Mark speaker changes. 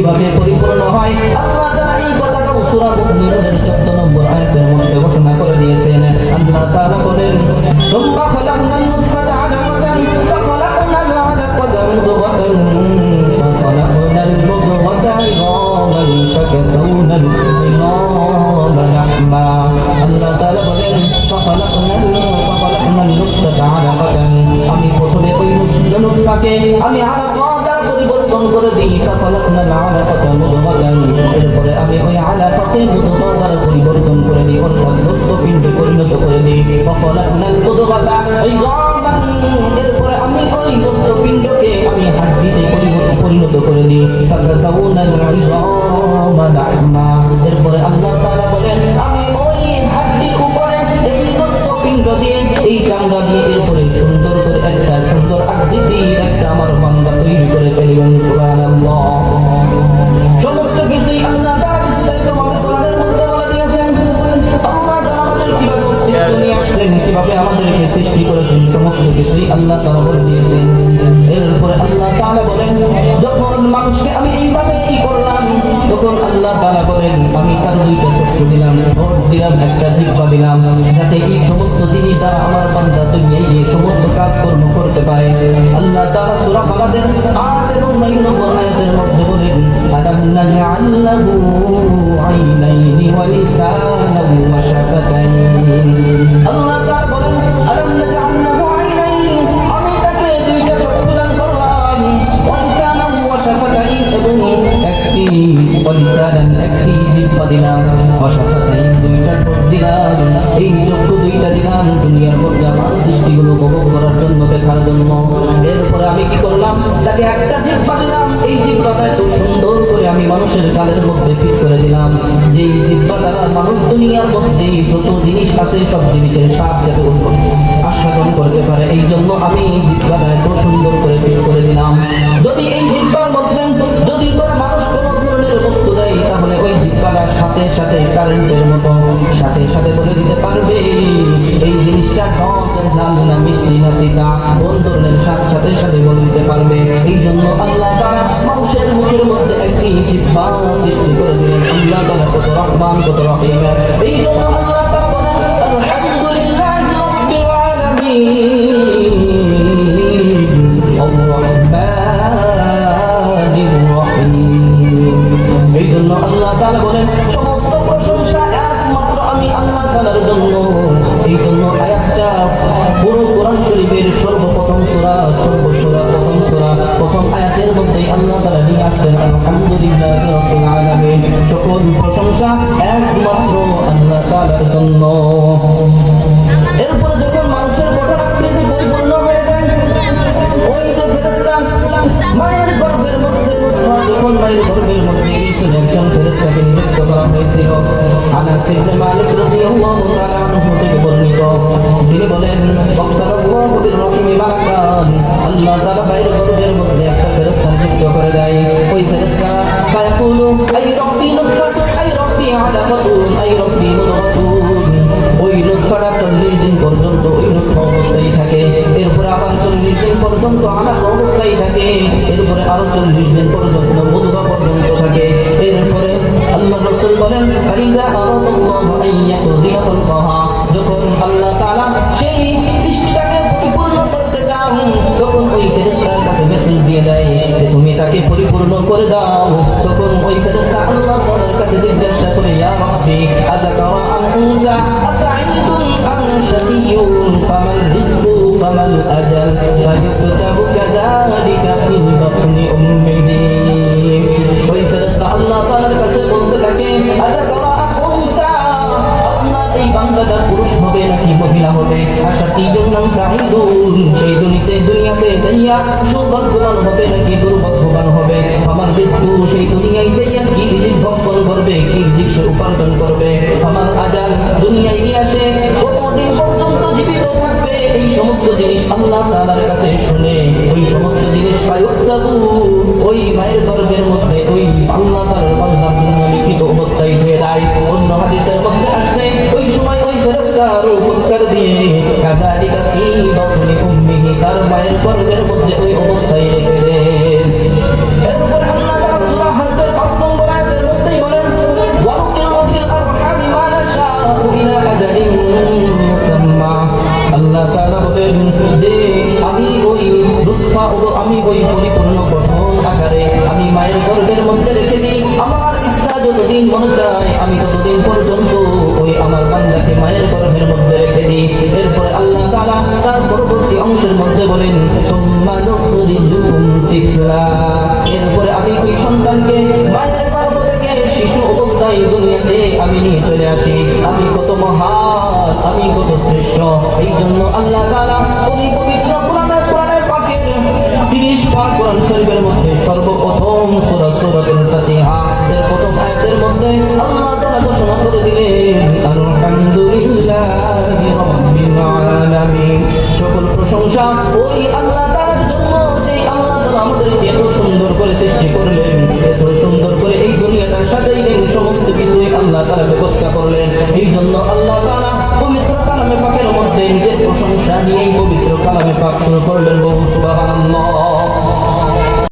Speaker 1: কিভাবে পরিপূর্ণ হয় আল্লাহ তাআলা এই কথাটা সূরা মুমিনুনের 14 নম্বর আয়াতের মধ্যে ঘোষণা করে দিয়েছেন। আল্লাহ তাআলা বলেন সুম্মা খালাকনাল নুতফাতা আলাকাতান ফাখালাকনাল আলাকাতা মুদগাতান ফাখালাকনাল মুদগাতা ইযামান ফাকাসাওনাল ইযামা লাহমা। আল্লাহ তাআলা বলেন ফাখালাকনাল নুতফাতা আলাকাতান, আমি প্রথমে ওই নুতফাকে আমি আলাকা দ্বারা পরিবর্তন করে দিই। ফাখালাকনাল আলাকাতা মুদগাতান, এরপরে আমি ওই আলাকাকে মুদগা দ্বারা পরিবর্তন করে দিই, অর্থাৎ গোস্তপিণ্ডে পরিণত করে দিই। ফাখালাকনাল মুদগাতা ইযামান, এরপরে আমি ওই গোস্তপিণ্ডকে আমি হাড্ডিতে পরিণত করে দিই। ফাকাসাওনাল ইযামা লাহমা, এরপরে আল্লাহ তাআলা বলেন আমি ওই হাড্ডির উপরে এই গোস্তপিণ্ড দিয়ে এই চামড়া দিয়ে এরপরে সুন্দর করে একটা সুন্দর আকৃতির একটা আমার বান্দা তৈরি করে ফেলবেন। সুবহানাল্লাহ। সমস্ত কিছুই আল্লাহ তাআলা বিস্তারিতভাবে কোরআনের মধ্যে বলে দিয়েছেন। আল্লাহ তাআলা আমাদের কিভাবে অস্তিত্ব নিয়ে আসলেন, কিভাবে আমাদেরকে সৃষ্টি করেছেন, সমস্ত কিছুই আল্লাহ তাআলা বলে দিয়েছেন। এরপরে আল্লাহ তাআলা বলেন যখন মানুষকে আমি এইভাবে কি করলাম, তখন আল্লাহ তাআলা বলেন আমি তার দুইটা চক্ষু দিলাম, ঠোঁট দিলাম, একটা জিহ্বা দিলাম, যাতে এই সমস্ত জিনিস দ্বারা আমার বান্দা দুনিয়ায় গিয়ে সমস্ত কাজকর্ম করতে পারে। আল্লাহ তাআলা সূরা ফালাদের 8 এবং 9 নম্বর আয়াতের মধ্যে বলেন আলাম নাজআল লাহু আইনাইনি ওয়া লিসানান ওয়া শাফাতাইন। আল্লাহ তাআলা বলেন আলাম নাজআল লাহু আইনাইন, আমি তাকে দুইটা চক্ষু দান করলাম, ওয়া লিসানান ওয়া শাফাতাইন, এবং একটি ওয়া লিসানান একটি জিহ্বা দিলাম, ওয়া শাফাতাইন দুইটা ঠোঁট দিলাম। এই চক্ষু দুইটা দিলাম দুনিয়ার মধ্যে আমার সৃষ্টিগুলো উপভোগ করার জন্য, দেখার জন্য। এরপরে আমি কি করলাম, তাকে একটা জিহ্বা দিলাম, এই জিহ্বাটা খুব সুন্দর করে আমি মানুষের গালের মধ্যে ফিট করে দিলাম, যেই জিহ্বা দ্বারা মানুষ দুনিয়ার মধ্যে যত জিনিস আছে সব জিনিসের স্বাদ যাতে আস্বাদন করতে পারে, এই জন্য আমি জিহ্বাটা এত সুন্দর করে ফিট করে দিলাম। যদি এই জিহ্বার মধ্যে যদি কোনো মানুষ কোনো ধরনের বস্তু দেয়, তাহলে ওই জিহ্বাটার সাথে সাথে কারেন্টের মতো সাথে সাথে বলে দিতে পারবে এই জিনিসটা টক, ঝাল না মিষ্টি না তিতা, কোন ধরনের স্বাদ সাথে সাথে বলে দিতে পারবে। এই জন্য আল্লাহ তাআলা মানুষের মুখের মধ্যে একটি জিহ্বা সৃষ্টি করে দিলেন। আল্লাহ তাআলা কত রহমান কত রহিম। এই জন্য আল্লাহ তাআলা বলেন আলহামদুলিল্লাহি রাব্বিল আলামিন আর-রাহমানির রহিম। এই জন্য আল্লাহ তাআলা বলেন সমস্ত প্রশংসা একমাত্র আমি আল্লাহ তাআলার জন্য। এই জন্য আয়াতটা পুরো কোরআন শরীফের সর্বপ্রথম সূরা প্রথম আয়াতের মধ্যে আল্লাহ তাআলা নিয়ে আসলেন আলহামদুলিল্লাহি রাব্বিল আলামিন, সকল প্রশংসা একমাত্র আল্লাহ তাআলার জন্য। এরপর যখন মানুষের গঠন আকৃতি পরিপূর্ণ হয়ে যায়, ওই যে ফেরেশতা মায়ের গর্ভের মধ্যে যখন মায়ের গর্ভের মধ্যে একজন ফেরেশতাকে নিযুক্ত করা হয়েছিল। আনাস ইবনে মালিক রাদিয়াল্লাহু তাআলা আনহু থেকে বর্ণিত, তিনি বলেন ওয়াক্তারাল্লাহু বির-রাহিমি মালাকান, আল্লাহ তাআলা মায়ের গর্ভের মধ্যে একটা ফেরেশতা নিযুক্ত করে দেয়। ওই ফেরেশতা ফায়াকুলু আই রাব্বি নুতফাতুন আই রাব্বি আলাকাতুন আই রাব্বি মুদগাতুন, ওই নুতফাটা 40 দিন পর্যন্ত ওই নুতফা অবস্থায় থাকে, এরপরে আবার 40 দিন পর্যন্ত আলাকা অবস্থায় থাকে, এরপরে আরো 40 দিন পর্যন্ত মুদগা পর্যন্ত থাকে। এরপরে আল্লাহ রাসূল বলেন ফাইদা আরাদাল্লাহু আন ইয়াকযিয়া খালকাহা, যখন আল্লাহ তাআলা সেই সৃষ্টিটাকে পরিপূর্ণ করতে চান, তখন ওই ফেরেশতার কাছে মেসেজ দিয়ে দেয় যে তুমি তাকে পরিপূর্ণ করে দাও। তখন ওই ফেরেশতা আল্লাহ তাআলার কাছে জিজ্ঞাসা করে ইয়া রাব্বি আযাকারা আন উনসা আসাঈদুন আম শাকিয়ুন ফামাল রিজকু ফামাল আজাল ফায়ুকতাবু কাযালিকা ফি বাতনি উম্মিহি। ওই ফেরেশতা আল্লাহ তাআলার কাছে বলতে থাকে আযাকারা আন উনসা, আপনার এই বান্দাটা পুরুষ হবে নাকি মহিলা হবে? আশাকিয়ুন আম সাঈদুন, সেই দুনিয়াতে যাইয়া সৌভাগ্যবান হবে নাকি দুর্ভাগ্যবান হবে? ফামাল রিজকু, সেই দুনিয়ায় যাইয়া কি রিজিক ভক্ষণ করবে, কি রিজিক সে উপার্জন করবে? ফামাল আজাল, দুনিয়ায় গিয়া সে কতদিন পর্যন্ত জীবিত থাকবে? এই সমস্ত জিনিস আল্লাহ তাআলার কাছে শুনে ওই সমস্ত জিনিস ফায়ুক্তাবু, ওই মায়ের গর্ভের মধ্যে ওই আল্লাহ তাআলার বান্দার জন্য লিখিত অবস্থায় হয়ে যায়। অন্য হাদিসের মধ্যে আসছে ওই সময় ওই ফেরেশতা ফুৎকার দিয়ে কাযালিকা ফি বাতনি উম্মিহি, তার মায়ের গর্ভের মধ্যে ওই অবস্থায় রেখে দেন। এরপর আল্লাহ তাআলা সূরা হজের মধ্যে রেখে দিই, আমার ইচ্ছা যতদিন মনে চায় আমি ততদিন পর্যন্ত ওই আমার বান্দাকে মায়ের গর্ভের মধ্যে রেখে দিই। এরপরে আল্লাহ তাআলা তার পরবর্তী অংশের মধ্যে বলেন সুম্মা নুখরিজুকুম তিফলা, এরপরে আমি ওই সন্তানকে মায়ের গর্ভ থেকে শিশু অবস্থায় দুনিয়াতে আমি নিয়ে চলে আসি। আমি কত মহান, আমি কত শ্রেষ্ঠ। এই জন্য আল্লাহ তাআলা ওই পবিত্র কোরআনের পাকের 30 পাক কোরআন শরীফের মধ্যে সর্বপ্রথম সূরা সূরাতুল ফাতিহা এর প্রথম আয়াতের মধ্যে আল্লাহ তাআলা ঘোষণা করে দিলেন আলহামদুলিল্লাহি রাব্বিল আলামিন। সকল প্রশংসা ওই আল্লাহ তাআলার জন্য, যেই আল্লাহ তাআলা আমাদেরকে এত সুন্দর করে সৃষ্টি করলেন, এত সুন্দর করে এই দুনিয়াটার সাজাইলেন, সমস্ত কিছুই আল্লাহ তাআলা ব্যবস্থা করলেন। এই জন্য আল্লাহ তাআলা পবিত্র কালামে পাকের মধ্যে নিজের প্রশংসা নিয়েই পবিত্র কালামে পাক শুরু করলেন। বহু সুবহানাল্লাহ।